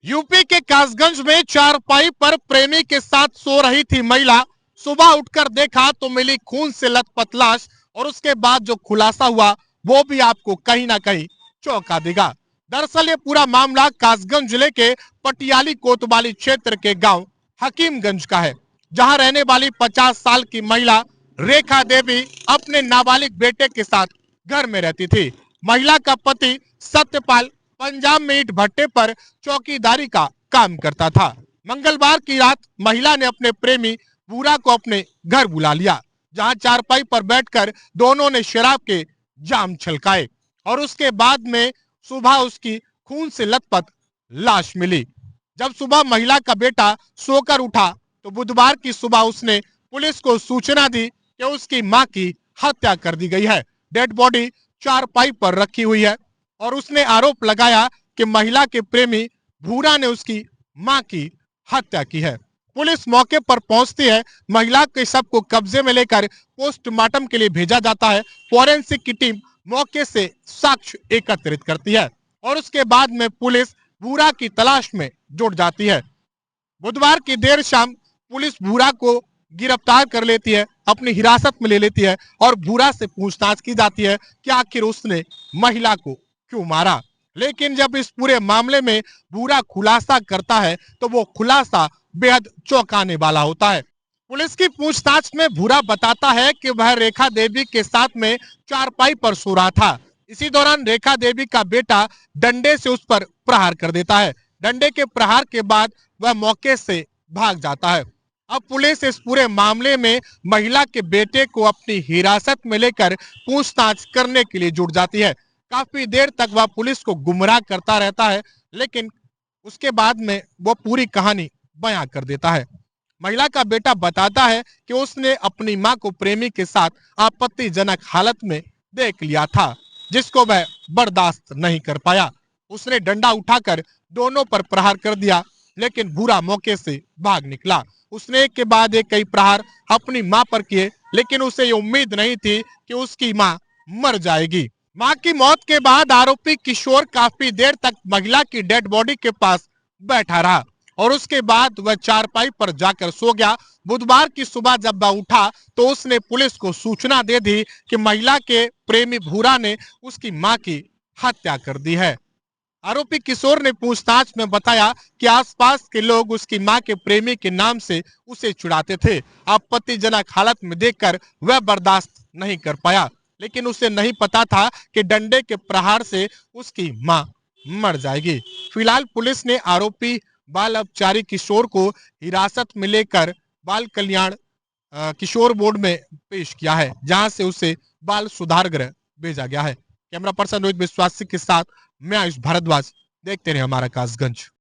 UP के कासगंज में चारपाई पर प्रेमी के साथ सो रही थी महिला। सुबह उठकर देखा तो मिली खून से लथपथ लाश और उसके बाद जो खुलासा हुआ वो भी आपको कहीं ना कहीं चौंका देगा। दरअसल ये पूरा मामला कासगंज जिले के पटियाली कोतवाली क्षेत्र के गांव हकीमगंज का है, जहां रहने वाली 50 साल की महिला रेखा देवी अपने नाबालिग बेटे के साथ घर में रहती थी। महिला का पति सत्यपाल पंजाब में ईंट भट्टे पर चौकीदारी का काम करता था। मंगलवार की रात महिला ने अपने प्रेमी बूढ़ा को अपने घर बुला लिया, जहां चारपाई पर बैठकर दोनों ने शराब के जाम छलकाए और उसके बाद में सुबह उसकी खून से लथपथ लाश मिली। जब सुबह महिला का बेटा सोकर उठा तो बुधवार की सुबह उसने पुलिस को सूचना दी कि उसकी मां की हत्या कर दी गई है। डेड बॉडी चारपाई पर रखी हुई है और उसने आरोप लगाया कि महिला के प्रेमी भूरा ने उसकी मां की हत्या की है। पुलिस मौके पर पहुंचती है, महिला के शव को कब्जे में लेकर पोस्टमार्टम के लिए भेजा जाता है। फोरेंसिक की टीम मौके से साक्ष्य एकत्रित करती है और उसके बाद में पुलिस भूरा की तलाश में जुट जाती है। बुधवार की देर शाम पुलिस भूरा को गिरफ्तार कर लेती है, अपनी हिरासत में ले लेती है और भूरा से पूछताछ की जाती है कि आखिर उसने महिला को क्यों मारा। लेकिन जब इस पूरे मामले में भूरा खुलासा करता है तो वो खुलासा बेहद चौंकाने वाला होता है। पुलिस की पूछताछ में भूरा बताता है कि वह रेखा देवी के साथ में चारपाई पर सो रहा था। इसी दौरान रेखा देवी का बेटा डंडे से उस पर प्रहार कर देता है। डंडे के प्रहार के बाद वह मौके से भाग जाता है। अब पुलिस इस पूरे मामले में महिला के बेटे को अपनी हिरासत में लेकर पूछताछ करने के लिए जुट जाती है। काफी देर तक वह पुलिस को गुमराह करता रहता है, लेकिन उसके बाद में वो पूरी कहानी बयां कर देता है। महिला का बेटा बताता है कि उसने अपनी मां को प्रेमी के साथ आपत्तिजनक हालत में देख लिया था, जिसको वह बर्दाश्त नहीं कर पाया। उसने डंडा उठाकर दोनों पर प्रहार कर दिया, लेकिन भूरा मौके से भाग निकला। उसने एक के बाद एक कई प्रहार अपनी मां पर किए, लेकिन उसे ये उम्मीद नहीं थी कि उसकी मां मर जाएगी। मां की मौत के बाद आरोपी किशोर काफी देर तक महिला की डेड बॉडी के पास बैठा रहा और उसके बाद वह चारपाई पर जाकर सो गया। बुधवार की सुबह जब वह उठा तो उसने पुलिस को सूचना दे दी कि महिला के प्रेमी भूरा ने उसकी मां की हत्या कर दी है। आरोपी किशोर ने पूछताछ में बताया कि आसपास के लोग उसकी मां के प्रेमी के नाम से उसे चिढ़ाते थे। आपत्तिजनक हालत में देखकर वह बर्दाश्त नहीं कर पाया, लेकिन उसे नहीं पता था कि डंडे के प्रहार से उसकी मां मर जाएगी। फिलहाल पुलिस ने आरोपी बाल अपचारी किशोर को हिरासत में लेकर बाल कल्याण किशोर बोर्ड में पेश किया है, जहां से उसे बाल सुधार गृह भेजा गया है। कैमरा पर्सन रोहित विश्वासी के साथ मैं आयुष भारद्वाज। देखते रहे हमारा कासगंज।